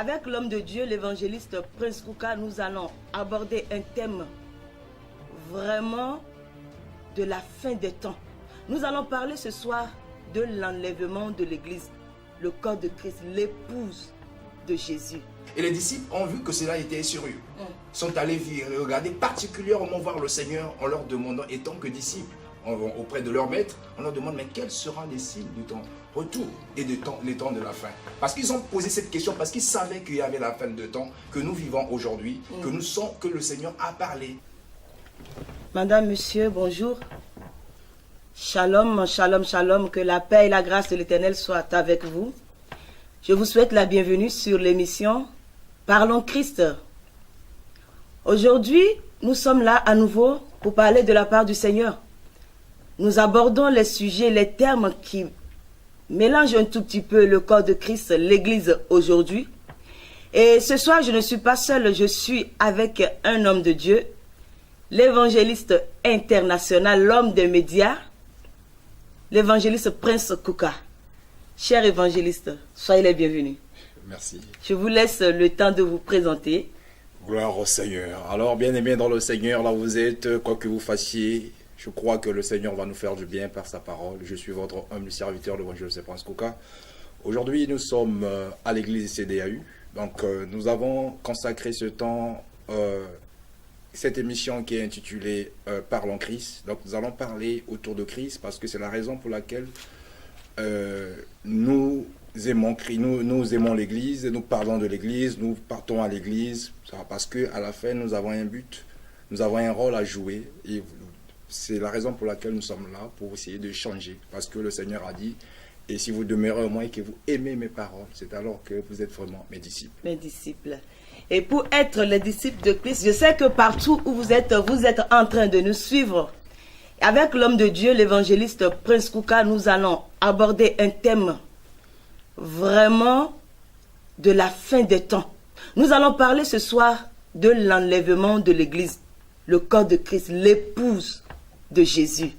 Avec l'homme de Dieu, l'évangéliste Prince Kouka, nous allons aborder un thème vraiment de la fin des temps. Nous allons parler ce soir de l'enlèvement de l'Église, le corps de Christ, l'épouse de Jésus. Et les disciples ont vu que cela était sérieux. Sont allés regarder particulièrement voir le Seigneur en leur demandant, étant que disciples auprès de leur maître, on leur demande mais quels seront les signes du temps retour et les temps de la fin. Parce qu'ils ont posé cette question, parce qu'ils savaient qu'il y avait la fin de temps, que nous vivons aujourd'hui, que le Seigneur a parlé. Madame, monsieur, bonjour. Shalom, shalom, shalom, que la paix et la grâce de l'Éternel soient avec vous. Je vous souhaite la bienvenue sur l'émission Parlons Christ. Aujourd'hui, nous sommes là à nouveau pour parler de la part du Seigneur. Nous abordons les sujets, les termes qui mélangent un tout petit peu le corps de Christ, l'Église aujourd'hui. Et ce soir, je ne suis pas seule, je suis avec un homme de Dieu, l'évangéliste international, l'homme des médias, l'évangéliste Prince Kouka. Cher évangéliste, soyez les bienvenus. Merci. Je vous laisse le temps de vous présenter. Gloire au Seigneur. Alors, bien-aimés dans le Seigneur, là où vous êtes, quoi que vous fassiez, je crois que le Seigneur va nous faire du bien par sa parole. Je suis votre humble serviteur, l'évangéliste Prince Kouka. Aujourd'hui, nous sommes à l'église CDAU. Donc, nous avons consacré ce temps, cette émission qui est intitulée Parlons Christ. Donc, nous allons parler autour de Christ parce que c'est la raison pour laquelle nous aimons l'église, nous parlons de l'église, nous partons à l'église, parce qu'à la fin, nous avons un but, nous avons un rôle à jouer. Et c'est la raison pour laquelle nous sommes là, pour essayer de changer. Parce que le Seigneur a dit, et si vous demeurez en moi et que vous aimez mes paroles, c'est alors que vous êtes vraiment mes disciples. Mes disciples. Et pour être les disciples de Christ, je sais que partout où vous êtes en train de nous suivre. Avec l'homme de Dieu, l'évangéliste Prince Kouka, nous allons aborder un thème vraiment de la fin des temps. Nous allons parler ce soir de l'enlèvement de l'Église, le corps de Christ, l'épouse de Jésus.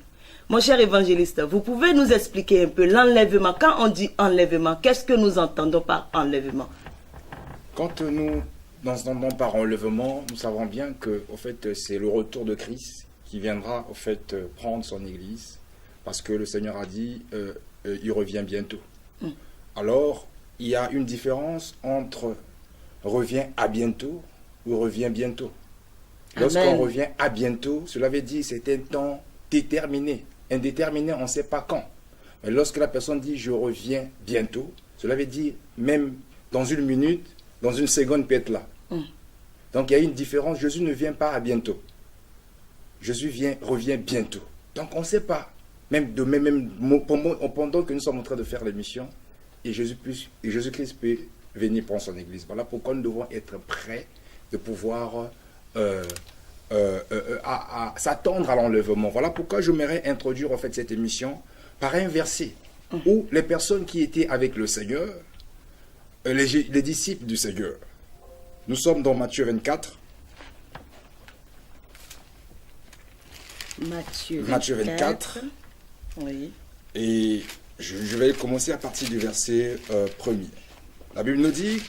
Mon cher évangéliste, vous pouvez nous expliquer un peu l'enlèvement. Quand on dit enlèvement, qu'est-ce que nous entendons par enlèvement? Quand nous entendons par enlèvement, nous savons bien que au fait, c'est le retour de Christ qui viendra au fait prendre son Église, parce que le Seigneur a dit il revient bientôt. Alors, il y a une différence entre revient à bientôt ou revient bientôt. Lorsqu'on revient à bientôt, cela veut dire c'est un temps déterminé. Indéterminé, on ne sait pas quand. Mais lorsque la personne dit je reviens bientôt, cela veut dire même dans une minute, dans une seconde peut être là. Donc il y a une différence. Jésus ne vient pas à bientôt. Jésus revient bientôt. Donc on ne sait pas. Même pendant que nous sommes en train de faire l'émission, et Jésus-Christ peut venir prendre son Église. Voilà pourquoi nous devons être prêts de pouvoir s'attendre à l'enlèvement. Voilà pourquoi j'aimerais introduire en fait cette émission par un verset où les personnes qui étaient avec le Seigneur, les disciples du Seigneur, nous sommes dans Matthieu 24. Matthieu 24. Oui. Et je vais commencer à partir du verset 1er. La Bible nous dit,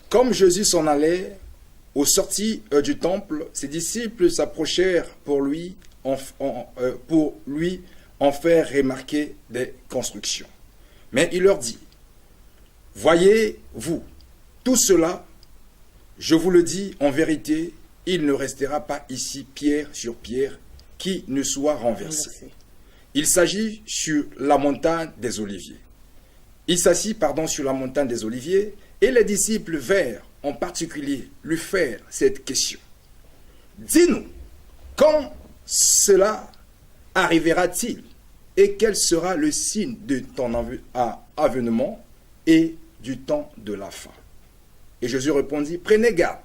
comme Jésus s'en allait, au sorti du temple, ses disciples s'approchèrent pour lui en faire remarquer des constructions. Mais il leur dit, voyez-vous, tout cela, je vous le dis en vérité, il ne restera pas ici pierre sur pierre qui ne soit renversé. Il s'agit sur la montagne des Oliviers. Il s'assit, sur la montagne des Oliviers, et les disciples vinrent en particulier lui faire cette question. Dis-nous, quand cela arrivera-t-il et quel sera le signe de ton avènement et du temps de la fin? Et Jésus répondit, prenez garde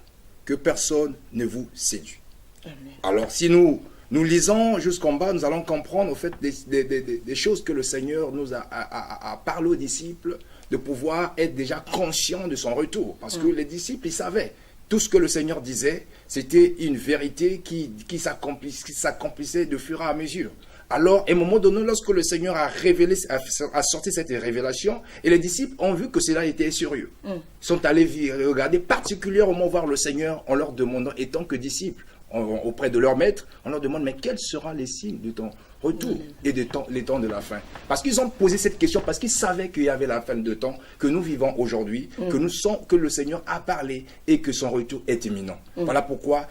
que personne ne vous séduit. Amen. Alors si nous lisons jusqu'en bas, nous allons comprendre au fait des choses que le Seigneur nous a parlé aux disciples, de pouvoir être déjà conscients de son retour. Parce que les disciples, ils savaient. Tout ce que le Seigneur disait, c'était une vérité qui s'accomplissait de fur et à mesure. Alors, à un moment donné, lorsque le Seigneur a sorti cette révélation, et les disciples ont vu que cela était sérieux. Ils sont allés regarder particulièrement voir le Seigneur en leur demandant, étant que disciples, auprès de leur maître, on leur demande, mais quels seront les signes de ton retour et les temps de la fin? Parce qu'ils ont posé cette question, parce qu'ils savaient qu'il y avait la fin de temps, que nous vivons aujourd'hui, que le Seigneur a parlé et que son retour est imminent. Voilà pourquoi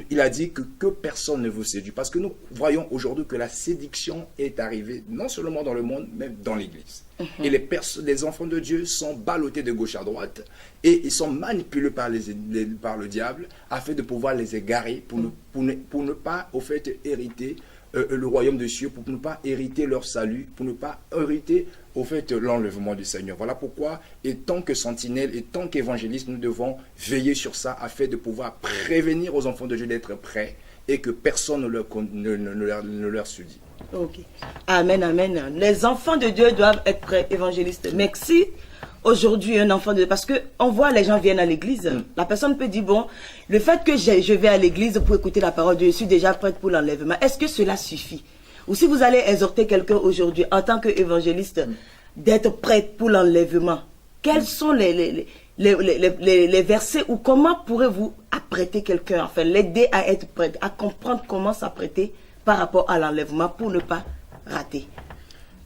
il a dit que personne ne vous séduit. Parce que nous voyons aujourd'hui que la séduction est arrivée non seulement dans le monde, mais dans l'Église. Et les enfants de Dieu sont ballottés de gauche à droite et ils sont manipulés par le diable afin de pouvoir les égarer pour ne pas, au fait, hériter le royaume des cieux, pour ne pas hériter leur salut, pour ne pas hériter, au fait, l'enlèvement du Seigneur. Voilà pourquoi, et tant que sentinelle, et tant qu'évangéliste, nous devons veiller sur ça afin de pouvoir prévenir aux enfants de Dieu d'être prêts et que personne ne leur sudit. Ok. Amen, amen. Les enfants de Dieu doivent être prêts, évangélistes. Mais si aujourd'hui un enfant de Dieu, parce qu'on voit les gens viennent à l'église, la personne peut dire, bon, le fait que je vais à l'église pour écouter la parole de Dieu, je suis déjà prête pour l'enlèvement. Est-ce que cela suffit? Ou si vous allez exhorter quelqu'un aujourd'hui en tant qu'évangéliste d'être prête pour l'enlèvement, quels sont les versets ou comment pourrez-vous apprêter quelqu'un, enfin l'aider à être prête, à comprendre comment s'apprêter par rapport à l'enlèvement pour ne pas rater?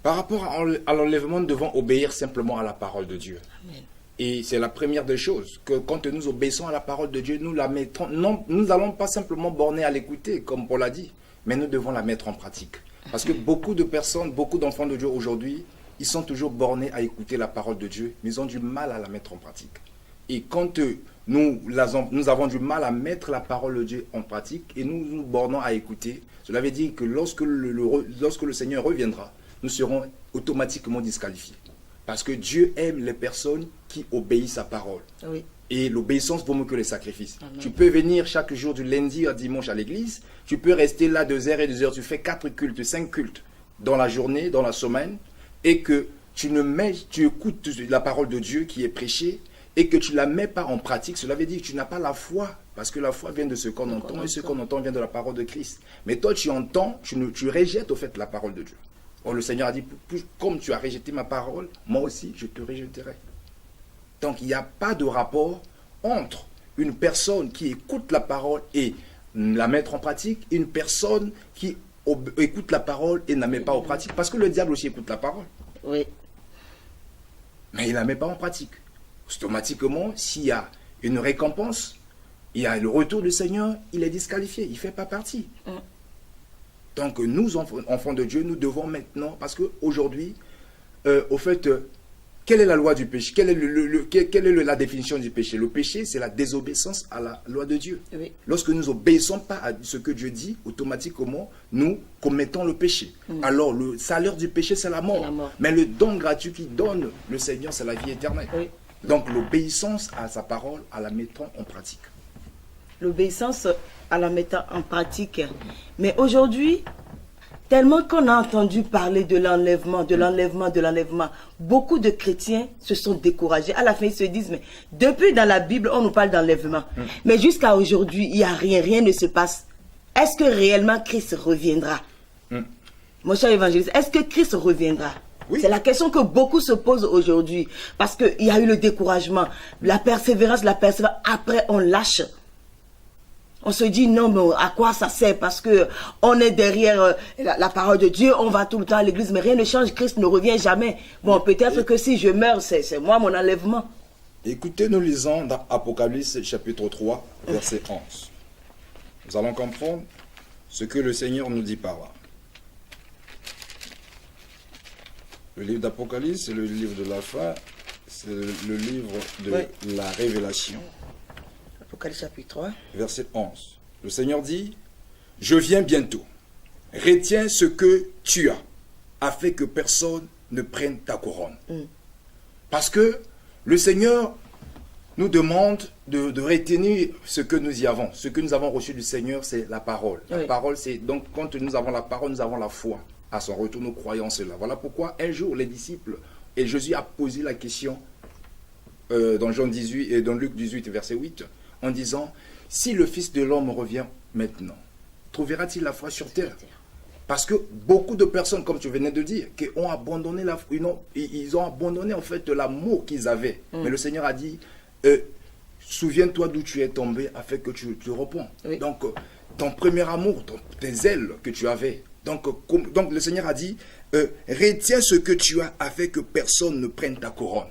Par rapport à l'enlèvement, nous devons obéir simplement à la parole de Dieu. Amen. Et c'est la première des choses, que quand nous obéissons à la parole de Dieu, nous la mettrons, non, nous n'allons pas simplement borner à l'écouter, comme Paul l'a dit, mais nous devons la mettre en pratique. Parce que beaucoup de personnes, beaucoup d'enfants de Dieu aujourd'hui, ils sont toujours bornés à écouter la parole de Dieu, mais ils ont du mal à la mettre en pratique. Et quand nous avons du mal à mettre la parole de Dieu en pratique, et nous nous bornons à écouter, cela veut dire que lorsque le Seigneur reviendra, nous serons automatiquement disqualifiés. Parce que Dieu aime les personnes qui obéissent à sa parole. Oui. Et l'obéissance vaut mieux que les sacrifices. Amen. Tu peux venir chaque jour du lundi au dimanche à l'église. Tu peux rester là 2 heures et 2 heures. Tu fais 4 cultes, 5 cultes dans la journée, dans la semaine. Et que tu écoutes la parole de Dieu qui est prêchée et que tu ne la mets pas en pratique. Cela veut dire que tu n'as pas la foi. Parce que la foi vient de ce qu'on entend et ce qu'on entend vient de la parole de Christ. Mais toi, tu entends, tu rejettes au fait la parole de Dieu. Or, le Seigneur a dit, comme tu as rejeté ma parole, moi aussi, je te rejetterai. Donc, il n'y a pas de rapport entre une personne qui écoute la parole et la mettre en pratique et une personne qui écoute la parole et ne la met pas en pratique. Parce que le diable aussi écoute la parole. Oui. Mais il ne la met pas en pratique. Automatiquement, s'il y a une récompense, il y a le retour du Seigneur, il est disqualifié, il ne fait pas partie. Donc nous, enfants de Dieu, nous devons maintenant, parce qu'aujourd'hui, au fait, quelle est la loi du péché? Quelle est la définition du péché? Le péché, c'est la désobéissance à la loi de Dieu. Oui. Lorsque nous n'obéissons pas à ce que Dieu dit, automatiquement, nous commettons le péché. Alors, le salaire du péché, c'est la mort. Mais le don gratuit qui donne le Seigneur, c'est la vie éternelle. Oui. Donc l'obéissance à sa parole, à la mettons en pratique. L'obéissance à la mettant en pratique. Mais aujourd'hui, tellement qu'on a entendu parler de l'enlèvement, beaucoup de chrétiens se sont découragés. À la fin, ils se disent, mais depuis dans la Bible, on nous parle d'enlèvement. Mais jusqu'à aujourd'hui, il n'y a rien ne se passe. Est-ce que réellement Christ reviendra? Mon cher évangéliste, est-ce que Christ reviendra? Oui. C'est la question que beaucoup se posent aujourd'hui. Parce qu'il y a eu le découragement, la persévérance. Après, on lâche. On se dit non, mais à quoi ça sert? Parce que on est derrière la parole de Dieu, on va tout le temps à l'église, mais rien ne change, Christ ne revient jamais. Bon, peut-être que si je meurs, c'est moi mon enlèvement. Écoutez, nous lisons dans Apocalypse chapitre 3, verset 11. Nous allons comprendre ce que le Seigneur nous dit par là. Le livre d'Apocalypse, c'est le livre de la fin, c'est le livre de la révélation. Apocalypse chapitre 3. Verset 11. Le Seigneur dit, « Je viens bientôt. Retiens ce que tu as, afin que personne ne prenne ta couronne. Parce que le Seigneur nous demande de retenir ce que nous y avons. Ce que nous avons reçu du Seigneur, c'est la parole. La parole, c'est donc quand nous avons la parole, nous avons la foi. À son retour, nous croyons cela. Voilà pourquoi un jour, les disciples, et Jésus a posé la question dans Jean 18 et dans Luc 18, verset 8, en disant, si le Fils de l'homme revient maintenant, trouvera-t-il la foi sur terre? Parce que beaucoup de personnes, comme tu venais de dire, qui ont abandonné ils ont abandonné en fait l'amour qu'ils avaient. Mais le Seigneur a dit, souviens-toi d'où tu es tombé afin que tu te reprends. Oui. Donc, ton premier amour, tes ailes que tu avais. Donc le Seigneur a dit, retiens ce que tu as afin que personne ne prenne ta couronne.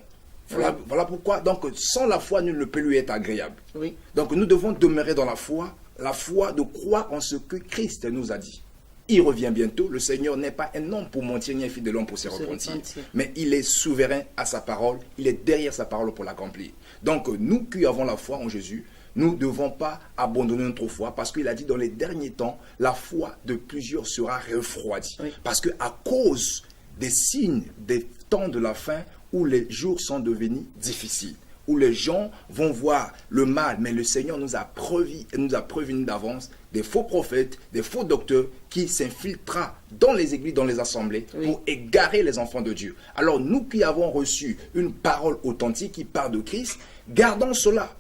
Voilà pourquoi, donc, sans la foi, nul ne peut lui être agréable. Oui. Donc, nous devons demeurer dans la foi de croire en ce que Christ nous a dit. Il revient bientôt. Le Seigneur n'est pas un homme pour mentir, ni un fils de l'homme pour se repentir. Mais il est souverain à sa parole. Il est derrière sa parole pour l'accomplir. Donc, nous qui avons la foi en Jésus, nous ne devons pas abandonner notre foi parce qu'il a dit dans les derniers temps, la foi de plusieurs sera refroidie. Oui. Parce qu'à cause des signes des temps de la fin où les jours sont devenus difficiles, où les gens vont voir le mal, mais le Seigneur nous a prévenu d'avance des faux prophètes, des faux docteurs qui s'infiltreront dans les églises, dans les assemblées, pour égarer les enfants de Dieu. Alors nous qui avons reçu une parole authentique qui part de Christ, gardons cela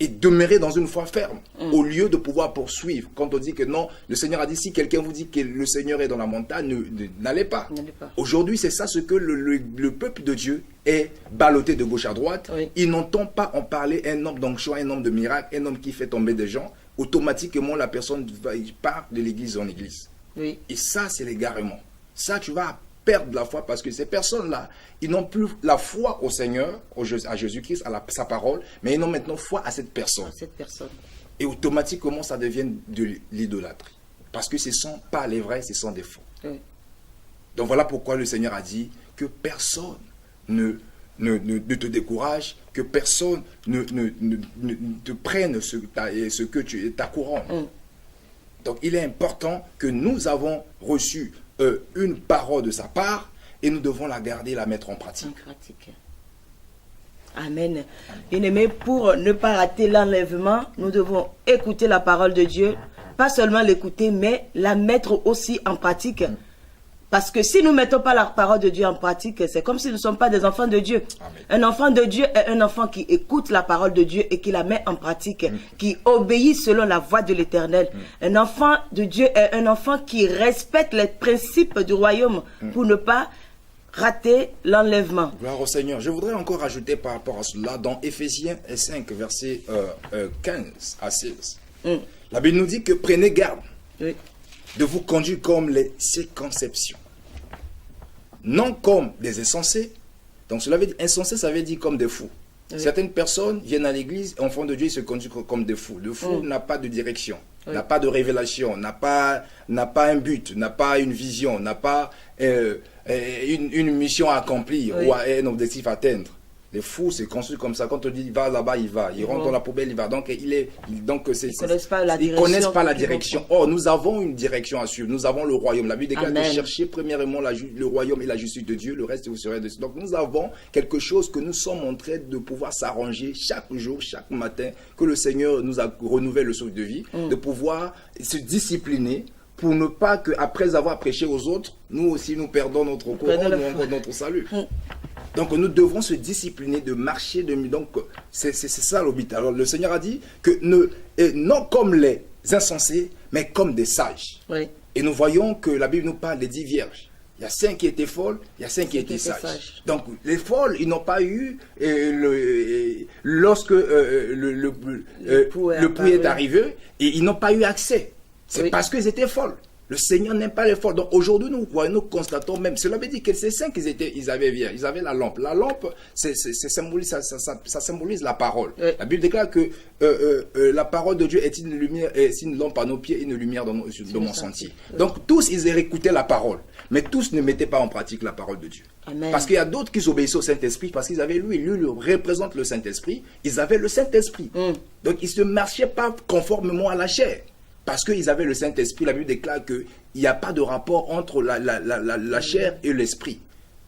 et demeurer dans une foi ferme, au lieu de pouvoir poursuivre. Quand on dit que non, le Seigneur a dit, si quelqu'un vous dit que le Seigneur est dans la montagne, n'allez pas. Aujourd'hui, c'est ça ce que le peuple de Dieu est ballotté de gauche à droite. Oui. Ils n'entendent pas en parler un homme d'onction, un homme de miracle, un homme qui fait tomber des gens. Automatiquement, la personne part de l'église en église. Oui. Et ça, c'est l'égarement. Ça, tu vas perdre la foi parce que ces personnes-là, ils n'ont plus la foi au Seigneur, à Jésus-Christ, sa parole, mais ils ont maintenant foi à cette personne. Et automatiquement, ça devient de l'idolâtrie. Parce que ce ne sont pas les vrais, ce sont des faux. Oui. Donc voilà pourquoi le Seigneur a dit que personne ne te décourage, que personne ne te prenne ta couronne. Donc il est important que nous avons reçu une parole de sa part et nous devons la garder et la mettre en pratique. Amen. Bien-aimés, pour ne pas rater l'enlèvement, nous devons écouter la parole de Dieu, pas seulement l'écouter, mais la mettre aussi en pratique. Parce que si nous ne mettons pas la parole de Dieu en pratique, c'est comme si nous ne sommes pas des enfants de Dieu. Amen. Un enfant de Dieu est un enfant qui écoute la parole de Dieu et qui la met en pratique, qui obéit selon la voix de l'Éternel. Un enfant de Dieu est un enfant qui respecte les principes du royaume pour ne pas rater l'enlèvement. Gloire au Seigneur. Je voudrais encore ajouter par rapport à cela, dans Éphésiens 5, versets 15 à 16. La Bible nous dit que prenez garde de vous conduire comme les circonceptions. Non comme des insensés. Donc cela veut dire, insensé, ça veut dire comme des fous. Certaines personnes viennent à l'église, enfants de Dieu, ils se conduisent comme des fous. Le fou n'a pas de direction, n'a pas de révélation, n'a pas un but, n'a pas une vision, n'a pas une mission à accomplir ou un objectif à atteindre. Les fous, c'est construit comme ça. Quand on dit il va là-bas, il va. Il rentre dans la poubelle, il va. Donc, ils ne connaissent pas la direction. Or, nous avons une direction à suivre. Nous avons le royaume. La Bible déclare de chercher premièrement le royaume et la justice de Dieu. Le reste, vous serez dessus. Donc, nous avons quelque chose que nous sommes en train de pouvoir s'arranger chaque jour, chaque matin, que le Seigneur nous a renouvelé le souffle de vie, de pouvoir se discipliner pour ne pas qu'après avoir prêché aux autres, nous aussi nous perdons notre couronne ou notre salut. Donc nous devons se discipliner de marcher donc c'est ça le but. Alors le Seigneur a dit que non comme les insensés, mais comme des sages. Oui. Et nous voyons que la Bible nous parle des 10 vierges. Il y a 5 qui étaient folles, il y a 5 qui étaient sages. Donc les folles, ils n'ont pas eu lorsque le pouls est arrivé, et ils n'ont pas eu accès. C'est parce qu'ils étaient folles. Le Seigneur n'aime pas les folles. Donc aujourd'hui, nous constatons même, cela veut dire que ces 5, ils avaient vierge, ils avaient la lampe. La lampe, ça symbolise la parole. Oui. La Bible déclare que la parole de Dieu est une lumière, est une lampe à nos pieds, une lumière dans mon sentier. Oui. Donc tous, ils écoutaient la parole, mais tous ne mettaient pas en pratique la parole de Dieu. Amen. Parce qu'il y a d'autres qui obéissaient au Saint-Esprit, parce qu'ils avaient lui représente le Saint-Esprit, ils avaient le Saint-Esprit. Donc ils ne marchaient pas conformément à la chair. Parce qu'ils avaient le Saint-Esprit, la Bible déclare qu'il n'y a pas de rapport entre la chair et l'esprit.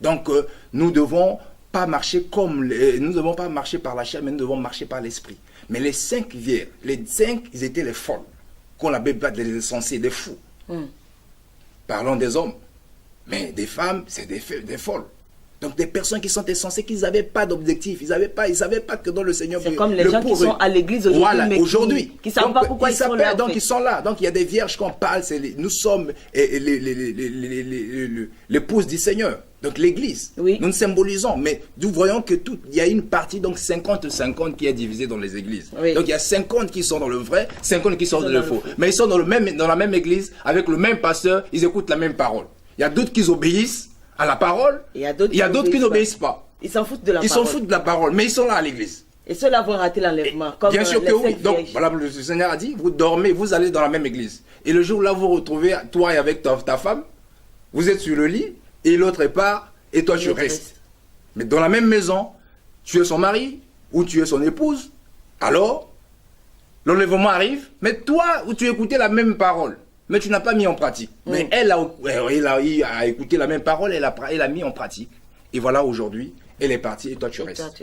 Donc, nous ne devons pas marcher nous ne devons pas marcher par la chair, mais nous devons marcher par l'esprit. Mais les 5 vierges, les 5, ils étaient les folles. Qu'on la Bible appelle des insensés, des fous. Parlons des hommes. Mais des femmes, c'est des folles. Donc des personnes qui sont insensées, qui n'avaient pas d'objectif, ils savaient pas que dans le Seigneur... C'est comme les gens qui sont à l'église aujourd'hui, voilà, mais aujourd'hui. qui ne savent pas pourquoi ils sont là. Donc ils sont là. Donc il y a des vierges qu'on parle, nous sommes l'épouse du Seigneur. Donc l'église, oui. Nous symbolisons, mais nous voyons que il y a une partie, donc 50-50 qui est divisée dans les églises. Oui. Donc il y a 50 qui sont dans le vrai, 50 qui sont dans le faux. Mais ils sont dans la même église, avec le même pasteur, ils écoutent la même parole. Il y a d'autres qui obéissent à la parole, il y a d'autres qui n'obéissent pas. Ils s'en foutent de la parole. Ils s'en foutent de la parole, mais ils sont là à l'église. Et ceux-là vont rater l'enlèvement. Bien sûr que oui. Donc, voilà, le Seigneur a dit, vous dormez, vous allez dans la même église. Et le jour là, vous vous retrouvez, toi et avec ta femme, vous êtes sur le lit, et l'autre part, et toi tu restes. Mais dans la même maison, tu es son mari, ou tu es son épouse, alors, l'enlèvement arrive, mais toi, tu écoutais la même parole, mais tu n'as pas mis en pratique. Mais elle a écouté la même parole, elle a mis en pratique. Et voilà, aujourd'hui, elle est partie, et toi tu restes.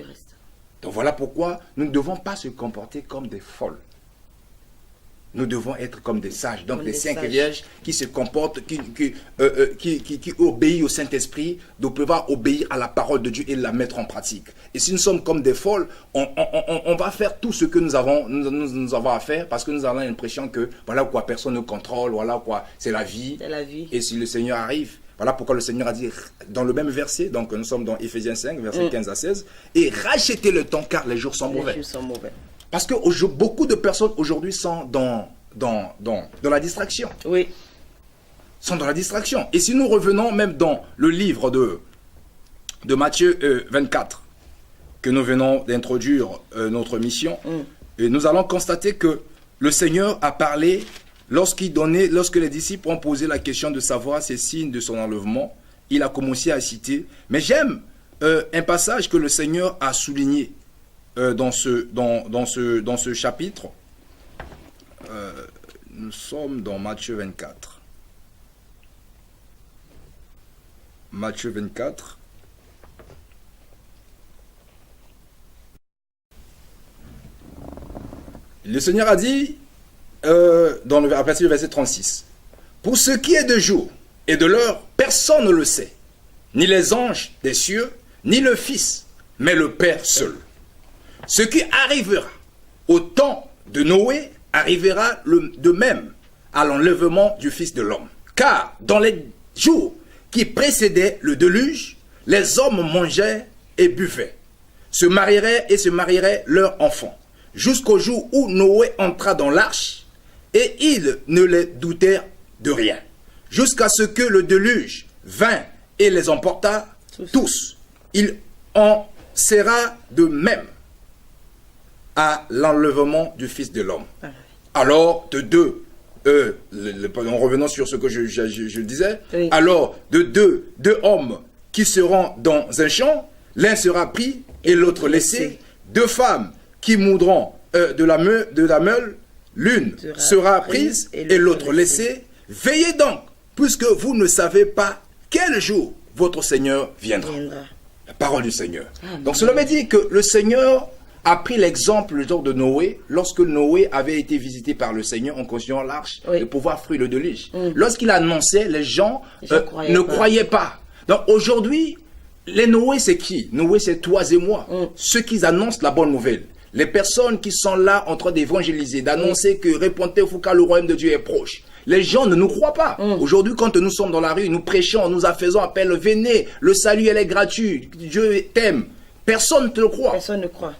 Donc voilà pourquoi nous ne devons pas se comporter comme des folles. Nous devons être comme des sages, donc des cinq vierges qui se comportent, qui obéissent au Saint-Esprit, de pouvoir obéir à la parole de Dieu et la mettre en pratique. Et si nous sommes comme des folles, on va faire tout ce que nous avons à faire, parce que nous avons l'impression que voilà quoi, personne ne contrôle, voilà quoi, c'est la vie. C'est la vie. Et si le Seigneur arrive, voilà pourquoi le Seigneur a dit dans le même verset, donc nous sommes dans Éphésiens 5, versets 15 à 16, et rachetez le temps car les jours sont mauvais. Les jours sont mauvais. Parce que beaucoup de personnes aujourd'hui sont dans la distraction. Oui. Sont dans la distraction. Et si nous revenons même dans le livre de Matthieu 24, que nous venons d'introduire notre mission, et nous allons constater que le Seigneur a parlé lorsque les disciples ont posé la question de savoir ces signes de son enlèvement. Il a commencé à citer. Mais j'aime un passage que le Seigneur a souligné dans ce chapitre. Nous sommes dans Matthieu 24. Matthieu 24. Le Seigneur a dit, à partir du verset 36, « Pour ce qui est de jour et de l'heure, personne ne le sait, ni les anges des cieux, ni le Fils, mais le Père seul. Ce qui arrivera au temps de Noé arrivera de même à l'enlèvement du Fils de l'homme. Car dans les jours qui précédaient le déluge, les hommes mangeaient et buvaient, se marieraient leurs enfants, jusqu'au jour où Noé entra dans l'arche, et ils ne les doutèrent de rien, jusqu'à ce que le déluge vint et les emporta tous. Il en sera de même à l'enlèvement du Fils de l'homme. Alors, en revenant sur ce que je disais, oui. Alors, de deux hommes qui seront dans un champ, l'un sera pris et l'autre laissé. Deux femmes qui moudront de la meule, l'une sera prise et l'autre laissée. Veillez donc, puisque vous ne savez pas quel jour votre Seigneur viendra. La parole du Seigneur. Amen. Donc cela veut dire que le Seigneur a pris l'exemple le jour de Noé, lorsque Noé avait été visité par le Seigneur en construisant l'arche, de pouvoir fuir le déluge. Lorsqu'il annonçait, les gens ne croyaient pas. Donc aujourd'hui, les Noé, c'est qui? Noé, c'est toi et moi. Ceux qui annoncent la bonne nouvelle. Les personnes qui sont là en train d'évangéliser, d'annoncer que répondez-vous car le royaume de Dieu est proche. Les gens ne nous croient pas. Aujourd'hui, quand nous sommes dans la rue, nous prêchons, nous faisons appel, venez, le salut, elle est gratuit, Dieu t'aime. Personne ne te le croit. Personne ne croit.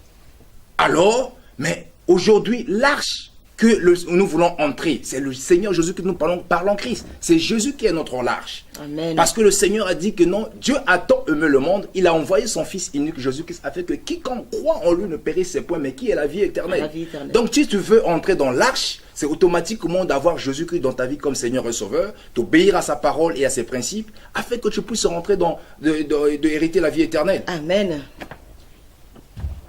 Alors, mais aujourd'hui, l'arche que nous voulons entrer, c'est le Seigneur Jésus que nous parlons Christ. C'est Jésus qui est notre arche. Amen. Parce que le Seigneur a dit que non, Dieu a tant aimé le monde, il a envoyé son Fils unique Jésus-Christ afin que quiconque croit en lui ne périsse point, mais qui est la vie éternelle. La vie éternelle. Donc si tu veux entrer dans l'arche, c'est automatiquement d'avoir Jésus-Christ dans ta vie comme Seigneur et Sauveur, d'obéir à sa parole et à ses principes, afin que tu puisses rentrer de hériter la vie éternelle. Amen.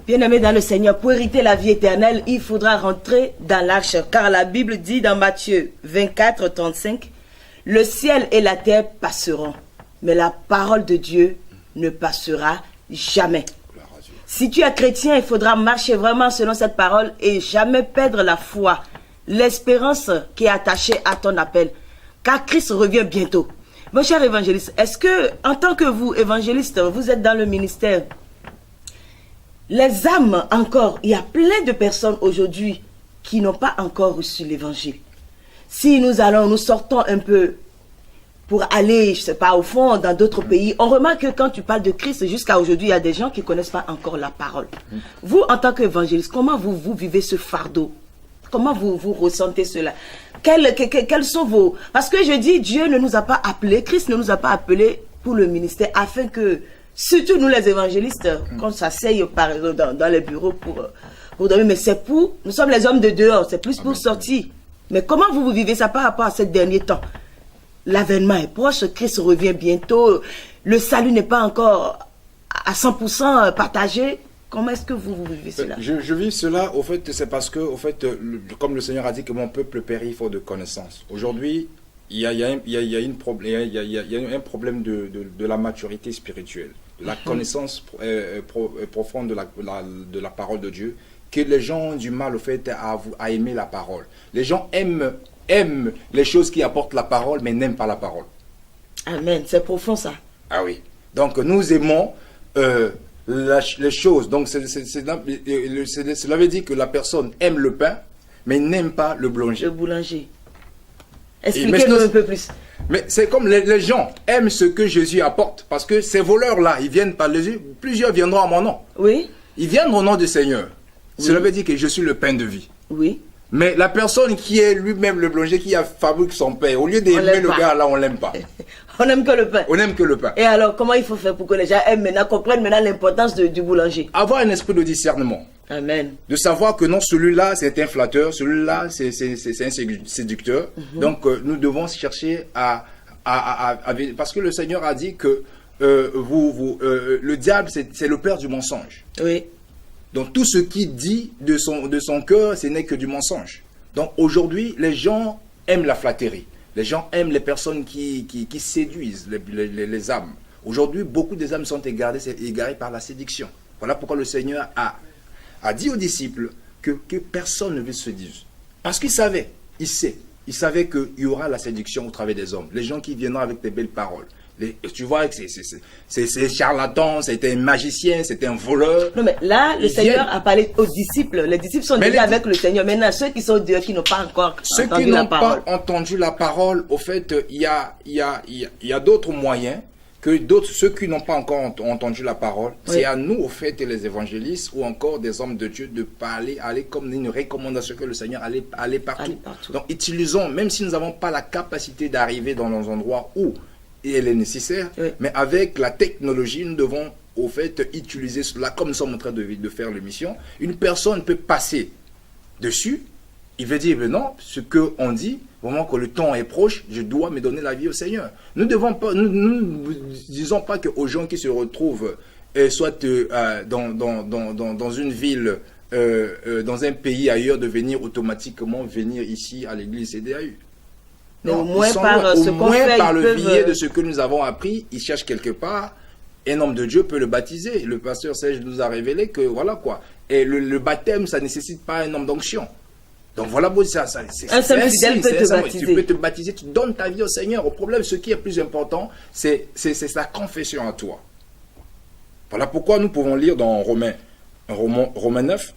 Bien-aimés dans le Seigneur, pour hériter la vie éternelle, il faudra rentrer dans l'arche. Car la Bible dit dans Matthieu 24, 35, « Le ciel et la terre passeront, mais la parole de Dieu ne passera jamais. » Si tu es chrétien, il faudra marcher vraiment selon cette parole et jamais perdre la foi, l'espérance qui est attachée à ton appel. Car Christ revient bientôt. Mon cher évangéliste, est-ce que, en tant que vous, évangéliste, vous êtes dans le ministère, les âmes encore, il y a plein de personnes aujourd'hui qui n'ont pas encore reçu l'évangile. Si nous sortons un peu pour aller, je sais pas, au fond, dans d'autres pays, on remarque que quand tu parles de Christ, jusqu'à aujourd'hui, il y a des gens qui ne connaissent pas encore la parole. Vous, en tant qu'évangéliste, comment vous vivez ce fardeau? Comment vous ressentez cela? Quels sont vos... Parce que je dis, Dieu ne nous a pas appelés, Christ ne nous a pas appelés pour le ministère, afin que, surtout nous les évangélistes, quand on s'asseye dans les bureaux pour dormir, mais c'est pour... Nous sommes les hommes de dehors, c'est plus pour sortir. Mais comment vous vivez ça par rapport à ces derniers temps? L'avènement est proche, Christ revient bientôt, le salut n'est pas encore à 100% partagé. Comment est-ce que vous vivez cela? Je vis cela, au fait, c'est parce que, au fait, comme le Seigneur a dit que mon peuple périt faute de connaissance. Aujourd'hui, il y a un problème de la maturité spirituelle, de la connaissance profonde de la parole de Dieu, que les gens ont du mal, au fait, à aimer la parole. Les gens aiment les choses qui apportent la parole, mais n'aiment pas la parole. Amen, c'est profond ça. Ah oui. Donc nous aimons les choses. Donc cela veut dire que la personne aime le pain, mais n'aime pas le boulanger. Le boulanger. Expliquez-nous un peu plus. Mais c'est comme les gens aiment ce que Jésus apporte, parce que ces voleurs-là, ils viennent par les yeux, plusieurs viendront à mon nom. Oui. Ils viennent au nom du Seigneur. Oui. Cela veut dire que je suis le pain de vie. Oui. Mais la personne qui est lui-même le boulanger, qui a fabriqué son pain, au lieu d'aimer le gars là, on l'aime pas. On n'aime que le pain. On n'aime que le pain. Et alors, comment il faut faire pour que les gens aiment maintenant, comprennent maintenant l'importance du boulanger? Avoir un esprit de discernement. Amen. De savoir que non, celui-là, c'est un flatteur, celui-là, c'est un séducteur. Donc, nous devons chercher parce que le Seigneur a dit que le diable, c'est le père du mensonge. Oui. Donc tout ce qu'il dit de son cœur, ce n'est que du mensonge. Donc aujourd'hui, les gens aiment la flatterie. Les gens aiment les personnes qui séduisent les âmes. Aujourd'hui, beaucoup des âmes sont égarées par la séduction. Voilà pourquoi le Seigneur a dit aux disciples que personne ne veut se séduire. Parce qu'il savait, il savait qu'il y aura la séduction au travers des hommes. Les gens qui viendront avec des belles paroles. Tu vois que c'est charlatan, c'est un magicien, c'est un voleur. Non mais là, le Seigneur a parlé aux disciples. Les disciples sont déjà avec le Seigneur. Maintenant, ceux qui sont dehors, qui n'ont pas encore entendu la parole. Ceux qui n'ont pas entendu la parole, au fait, il y a d'autres moyens que ceux qui n'ont pas encore entendu la parole. Oui. C'est à nous, au fait, les évangélistes ou encore des hommes de Dieu de parler, aller comme une recommandation que le Seigneur allait partout. Donc, utilisons, même si nous n'avons pas la capacité d'arriver dans les endroits où elle est nécessaire, oui. Mais avec la technologie, nous devons au fait utiliser cela comme nous sommes en train de faire l'émission. Une personne peut passer dessus, il veut dire, non, ce qu'on dit, au moment que le temps est proche, je dois me donner la vie au Seigneur. Nous ne disons pas qu'aux gens qui se retrouvent, soit dans une ville, dans un pays ailleurs, de venir automatiquement venir ici à l'église CDAU. Mais au moins par le biais de ce que nous avons appris, ils cherchent quelque part, un homme de Dieu peut le baptiser. Le pasteur Serge nous a révélé que voilà quoi. Et le baptême, ça ne nécessite pas un homme d'onction. Donc voilà, c'est un seul fidèle peut te baptiser. Tu peux te baptiser, tu donnes ta vie au Seigneur. Au problème, ce qui est plus important, c'est sa confession à toi. Voilà pourquoi nous pouvons lire dans Romains 9.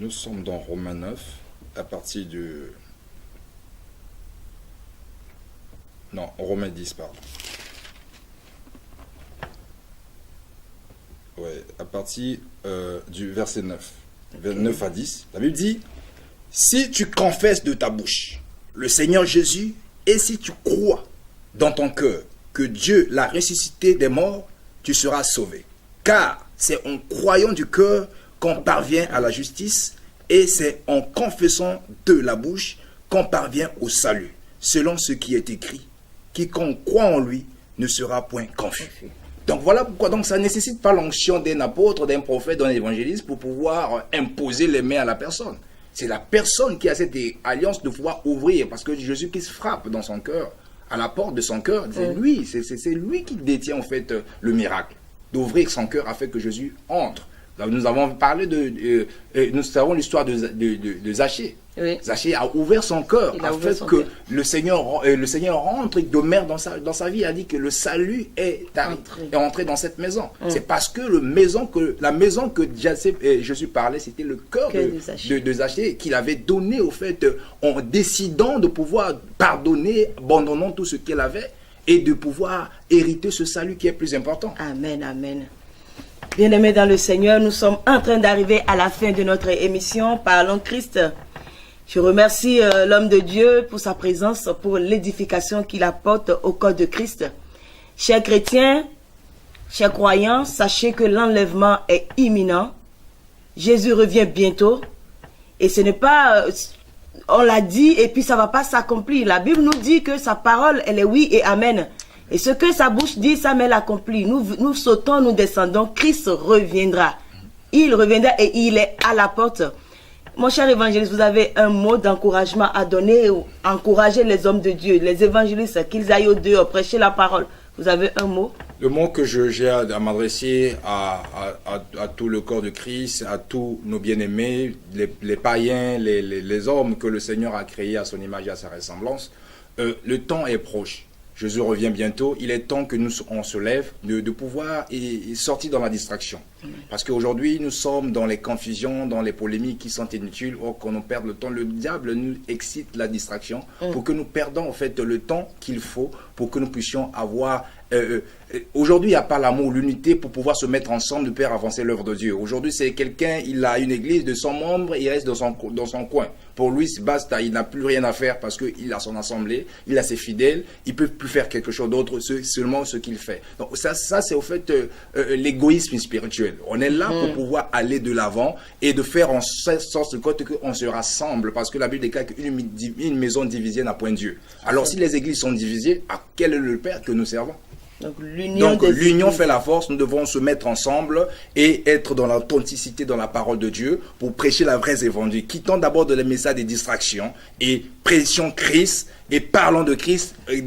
Nous sommes dans Romains 9, à partir de... Non, Romains 10, pardon. Ouais, à partir du verset 9. 9 à 10. La Bible dit, « Si tu confesses de ta bouche le Seigneur Jésus, et si tu crois dans ton cœur que Dieu l'a ressuscité des morts, tu seras sauvé. Car c'est en croyant du cœur qu'on parvient à la justice, et c'est en confessant de la bouche qu'on parvient au salut, selon ce qui est écrit. Quiconque croit en lui ne sera point confus. » Donc voilà pourquoi donc ça ne nécessite pas l'onction d'un apôtre, d'un prophète, d'un évangéliste pour pouvoir imposer les mains à la personne. C'est la personne qui a cette alliance de pouvoir ouvrir, parce que Jésus-Christ frappe dans son cœur à la porte de son cœur. C'est lui, c'est lui qui détient en fait le miracle, d'ouvrir son cœur afin que Jésus entre. Nous avons parlé nous savons l'histoire de Zachée. Oui. Zachée a ouvert son cœur afin que le Seigneur rentre et demeure dans sa vie. Il a dit que le salut est entré dans cette maison. C'est parce que la maison que Jésus parlait, c'était le cœur de Zachée qu'il avait donné au fait en décidant de pouvoir pardonner, abandonnant tout ce qu'il avait et de pouvoir hériter ce salut qui est plus important. Amen, amen. Bien-aimés dans le Seigneur, nous sommes en train d'arriver à la fin de notre émission Parlons Christ. Je remercie l'homme de Dieu pour sa présence, pour l'édification qu'il apporte au corps de Christ. Chers chrétiens, chers croyants, sachez que l'enlèvement est imminent. Jésus revient bientôt. Et ce n'est pas, on l'a dit et puis ça ne va pas s'accomplir. La Bible nous dit que sa parole, elle est oui et amen. Et ce que sa bouche dit, ça met l'accompli. Nous sautons, nous descendons. Christ reviendra. Il reviendra et il est à la porte. Mon cher évangéliste, vous avez un mot d'encouragement à donner, encourager les hommes de Dieu, les évangélistes, qu'ils aillent au dehors, prêcher la parole. Vous avez un mot? Le mot que j'ai à m'adresser à tout le corps de Christ, à tous nos bien-aimés, les païens, les hommes que le Seigneur a créés à son image et à sa ressemblance, le temps est proche. Jésus revient bientôt. Il est temps que on se lève, de pouvoir sortir dans la distraction. Parce qu'aujourd'hui, nous sommes dans les confusions, dans les polémiques qui sont inutiles, or qu'on nous perd le temps. Le diable nous excite la distraction pour que nous perdons en fait le temps qu'il faut pour que nous puissions avoir... aujourd'hui, il n'y a pas l'amour, l'unité pour pouvoir se mettre ensemble de faire avancer l'œuvre de Dieu. Aujourd'hui, c'est quelqu'un, il a une église de 100 membres, il reste dans son coin. Pour lui, basta, il n'a plus rien à faire parce qu'il a son assemblée, il a ses fidèles, il ne peut plus faire quelque chose d'autre, seulement ce qu'il fait. Donc ça c'est au fait l'égoïsme spirituel. On est là pour pouvoir aller de l'avant et de faire en sorte qu'on se rassemble, parce que la Bible déclare qu'une maison divisée n'a point Dieu. Alors si les églises sont divisées, à quel est le Père que nous servons? Donc l'union fait la force. Nous devons se mettre ensemble et être dans l'authenticité, dans la parole de Dieu pour prêcher la vraie évangile, quittant d'abord de les messages des distractions et prêchons Christ et parlons de Christ et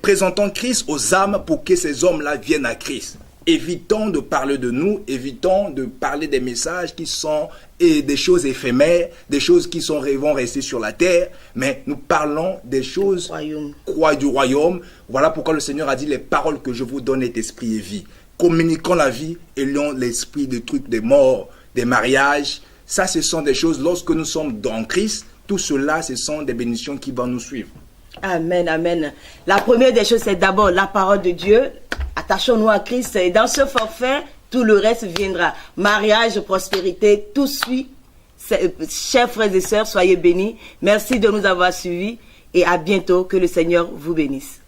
présentons Christ aux âmes pour que ces hommes-là viennent à Christ. Évitons de parler de nous, évitons de parler des messages qui sont des choses éphémères, des choses qui vont rester sur la terre, mais nous parlons des choses du royaume. Voilà pourquoi le Seigneur a dit: les paroles que je vous donne est esprit et vie. Communiquons la vie et ayons l'esprit de trucs des morts, des mariages. Ça, ce sont des choses, lorsque nous sommes dans Christ, tout cela, ce sont des bénédictions qui vont nous suivre. Amen, amen. La première des choses, c'est d'abord la parole de Dieu. Attachons-nous à Christ et dans ce forfait, tout le reste viendra. Mariage, prospérité, tout suit. Chers frères et sœurs, soyez bénis. Merci de nous avoir suivis et à bientôt. Que le Seigneur vous bénisse.